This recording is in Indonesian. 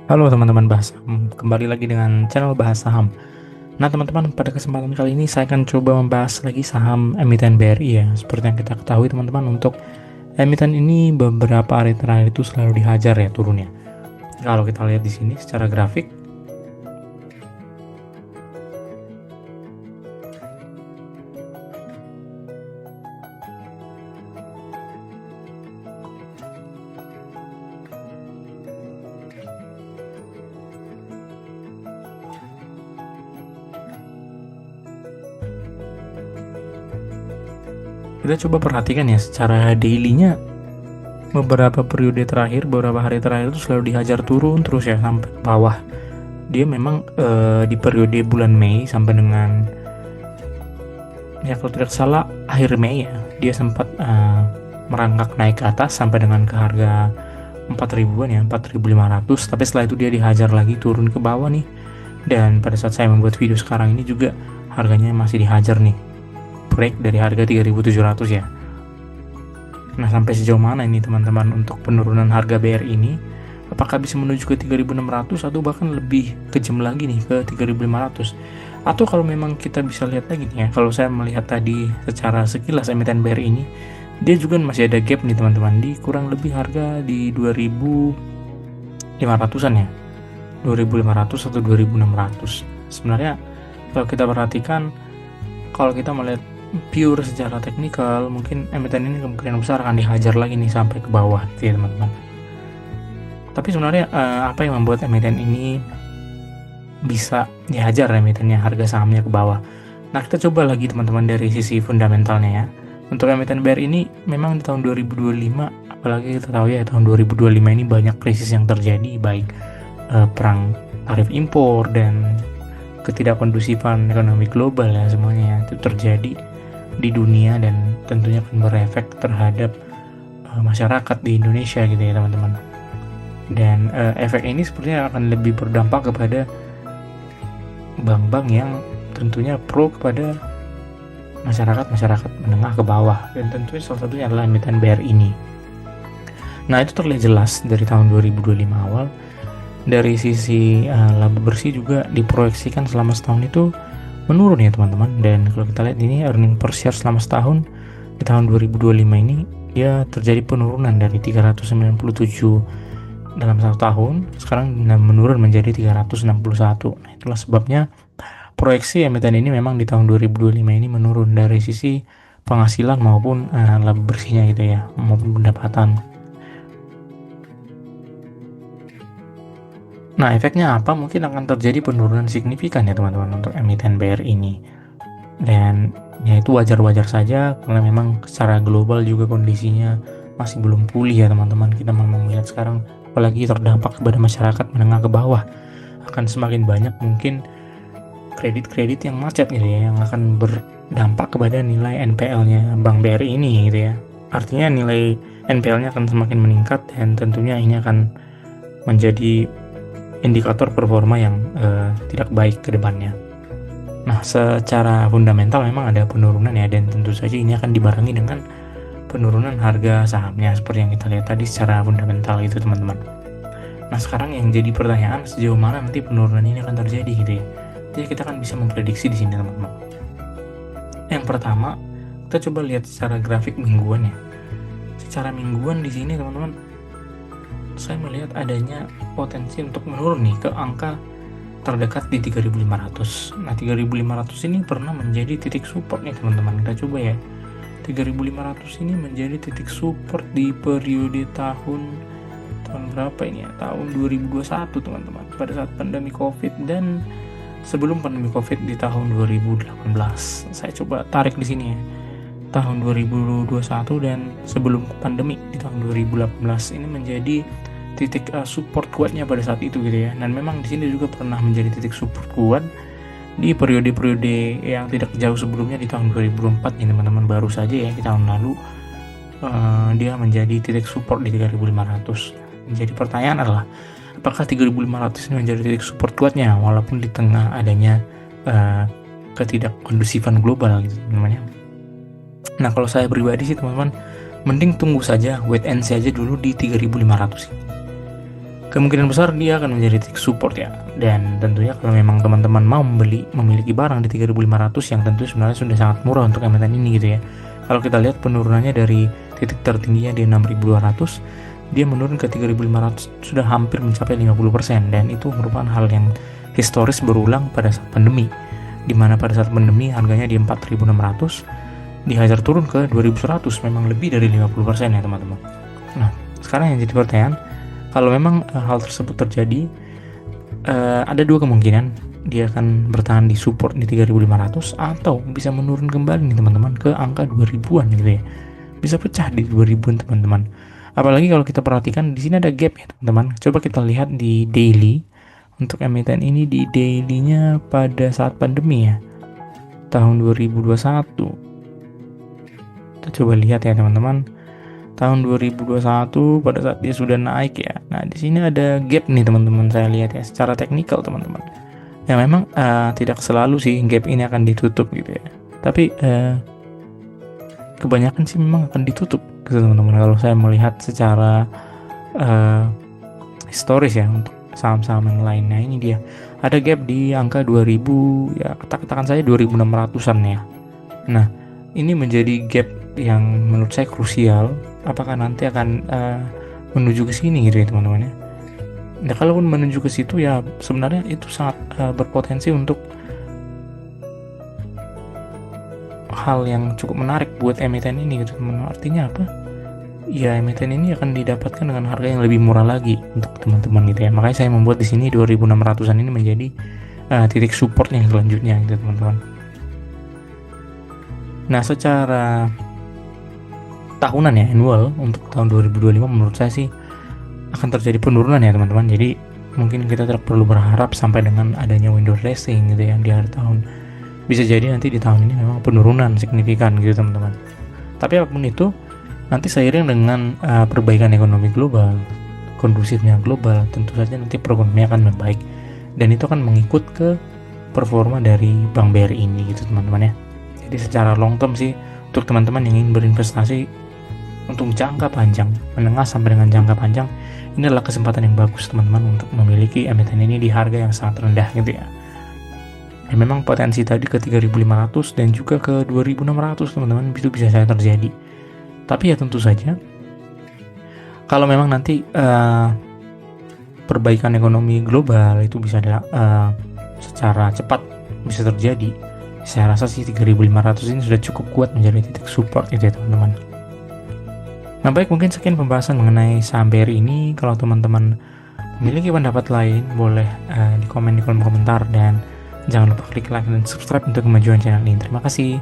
Halo teman-teman Bahas Saham, kembali lagi dengan channel Bahas Saham. Nah teman-teman, pada kesempatan kali ini saya akan coba membahas lagi saham emiten BRI ya. Seperti yang kita ketahui teman-teman, untuk emiten ini beberapa hari terakhir itu selalu dihajar ya turunnya. Kalau kita lihat di sini secara grafik, kita coba perhatikan ya secara daily-nya beberapa periode terakhir, beberapa hari terakhir itu selalu dihajar turun terus ya sampai ke bawah. Dia memang di periode bulan Mei sampai dengan ya kalau tidak salah akhir Mei ya, dia sempat merangkak naik ke atas sampai dengan ke harga 4.000-an ya, 4.500, tapi setelah itu dia dihajar lagi turun ke bawah nih. Dan pada saat saya membuat video sekarang ini juga harganya masih dihajar nih, break dari harga 3.700 ya. Nah, sampai sejauh mana ini teman-teman untuk penurunan harga BRI ini? Apakah bisa menuju ke 3.600 atau bahkan lebih kejam lagi nih ke 3.500? Atau kalau memang kita bisa lihat lagi nih ya, kalau saya melihat tadi secara sekilas emiten BRI ini, dia juga masih ada gap nih teman-teman, di kurang lebih harga di 2.500-an ya, 2.500 atau 2.600. Sebenarnya kalau kita perhatikan, kalau kita melihat pure secara teknikal, mungkin emiten ini kemungkinan besar akan dihajar lagi nih sampai ke bawah gitu ya teman-teman. Tapi sebenarnya apa yang membuat emiten ini bisa dihajar emitennya harga sahamnya ke bawah? Nah, kita coba lagi teman-teman dari sisi fundamentalnya ya. Untuk emiten BRI ini memang di tahun 2025, apalagi kita tahu ya tahun 2025 ini banyak krisis yang terjadi, baik perang tarif impor dan ketidakkondusifan ekonomi global ya, semuanya ya, itu terjadi di dunia dan tentunya akan berefek terhadap masyarakat di Indonesia gitu ya teman-teman. Dan efek ini sepertinya akan lebih berdampak kepada bank-bank yang tentunya pro kepada masyarakat menengah ke bawah, dan tentunya salah satunya adalah emiten BRI ini. Nah, itu terlihat jelas dari tahun 2025 awal. Dari sisi laba bersih juga diproyeksikan selama setahun itu menurun ya teman-teman. Dan kalau kita lihat ini earning per share selama setahun di tahun 2025 ini ya terjadi penurunan dari 397 dalam satu tahun, sekarang menurun menjadi 361. Nah, itulah sebabnya proyeksi emiten ini memang di tahun 2025 ini menurun dari sisi penghasilan maupun laba bersihnya gitu ya, maupun pendapatan. Nah, efeknya apa? Mungkin akan terjadi penurunan signifikan ya teman-teman untuk emiten BRI ini. Dan ya itu wajar-wajar saja karena memang secara global juga kondisinya masih belum pulih ya teman-teman. Kita memang melihat sekarang apalagi terdampak kepada masyarakat menengah ke bawah, akan semakin banyak mungkin kredit-kredit yang macet gitu ya, yang akan berdampak kepada nilai NPL-nya Bank BRI ini gitu ya. Artinya nilai NPL-nya akan semakin meningkat dan tentunya ini akan menjadi indikator performa yang tidak baik ke depannya. Nah, secara fundamental memang ada penurunan ya, dan tentu saja ini akan dibarengi dengan penurunan harga sahamnya seperti yang kita lihat tadi secara fundamental itu teman-teman. Nah, sekarang yang jadi pertanyaan, sejauh mana nanti penurunan ini akan terjadi gitu ya. Jadi kita akan bisa memprediksi di sini teman-teman. Yang pertama, kita coba lihat secara grafik mingguan ya. Secara mingguan di sini teman-teman, saya melihat adanya potensi untuk menurun nih ke angka terdekat di 3.500. Nah, 3.500 ini pernah menjadi titik support nih teman-teman. Kita coba ya. 3.500 ini menjadi titik support di periode tahun berapa ini ya? Tahun 2021 teman-teman. Pada saat pandemi Covid dan sebelum pandemi Covid di tahun 2018. Saya coba tarik di sini ya. Tahun 2021 dan sebelum pandemi di tahun 2018 ini menjadi titik support kuatnya pada saat itu gitu ya. Dan memang di sini juga pernah menjadi titik support kuat di periode-periode yang tidak jauh sebelumnya di tahun 2004 ini teman-teman, baru saja ya di tahun lalu dia menjadi titik support di 3.500. Jadi pertanyaan adalah apakah 3.500 ini menjadi titik support kuatnya walaupun di tengah adanya ketidakkondusifan global gitu namanya. Nah, kalau saya pribadi sih teman-teman, mending tunggu saja, wait and see aja dulu di 3.500. kemungkinan besar dia akan menjadi titik support ya. Dan tentunya kalau memang teman-teman mau memiliki barang di 3.500 yang tentu sebenarnya sudah sangat murah untuk emiten ini gitu ya. Kalau kita lihat penurunannya dari titik tertingginya di 6.200, dia menurun ke 3.500 sudah hampir mencapai 50%, dan itu merupakan hal yang historis berulang pada saat pandemi, dimana pada saat pandemi harganya di 4.600 dihajar turun ke 2.100, memang lebih dari 50% ya teman-teman. Nah, sekarang yang jadi pertanyaan, kalau memang hal tersebut terjadi, ada dua kemungkinan, dia akan bertahan di support di 3.500 atau bisa menurun kembali nih teman-teman ke angka 2000-an gitu ya. Bisa pecah di 2000-an teman-teman. Apalagi kalau kita perhatikan di sini ada gap ya teman-teman. Coba kita lihat di daily. Untuk emiten ini di daily-nya pada saat pandemi ya, tahun 2021. Kita coba lihat ya teman-teman. Tahun 2021 pada saat dia sudah naik ya. Nah, di sini ada gap nih teman-teman, saya lihat ya secara teknikal teman-teman. Ya memang tidak selalu sih gap ini akan ditutup gitu ya. Tapi kebanyakan sih memang akan ditutup gitu teman-teman. Kalau saya melihat secara historis ya untuk saham-saham yang lainnya, ini dia ada gap di angka 2000 ya, katakan saya 2600-an ya. Nah, ini menjadi gap yang menurut saya krusial. Apakah nanti akan menuju ke sini gitu ya teman-teman ya. Nah, kalaupun menuju ke situ ya sebenarnya itu sangat berpotensi untuk hal yang cukup menarik buat emiten ini gitu teman-teman. Artinya apa? Ya emiten ini akan didapatkan dengan harga yang lebih murah lagi untuk teman-teman gitu ya. Makanya saya membuat di sini 2600-an ini menjadi titik support yang selanjutnya gitu teman-teman. Nah, secara tahunan ya, annual untuk tahun 2025 menurut saya sih akan terjadi penurunan ya teman-teman. Jadi mungkin kita tidak perlu berharap sampai dengan adanya window dressing gitu ya di akhir tahun. Bisa jadi nanti di tahun ini memang penurunan signifikan gitu teman-teman. Tapi apapun itu, nanti seiring dengan perbaikan ekonomi global, kondusifnya global, tentu saja nanti perekonomian akan membaik, dan itu akan mengikut ke performa dari Bank BRI ini gitu teman-teman ya. Jadi secara long term sih untuk teman-teman yang ingin berinvestasi untuk jangka panjang, menengah sampai dengan jangka panjang, ini adalah kesempatan yang bagus teman-teman untuk memiliki emiten ini di harga yang sangat rendah gitu ya. Ya memang potensi tadi ke 3.500 dan juga ke 2.600 teman-teman itu bisa saja terjadi. Tapi ya tentu saja kalau memang nanti perbaikan ekonomi global itu bisa secara cepat bisa terjadi, saya rasa sih 3.500 ini sudah cukup kuat menjadi titik support itu ya teman-teman. Nah baik, mungkin sekian pembahasan mengenai saham BRI ini. Kalau teman-teman memiliki pendapat lain, boleh di komen di kolom komentar, dan jangan lupa klik like dan subscribe untuk kemajuan channel ini. Terima kasih.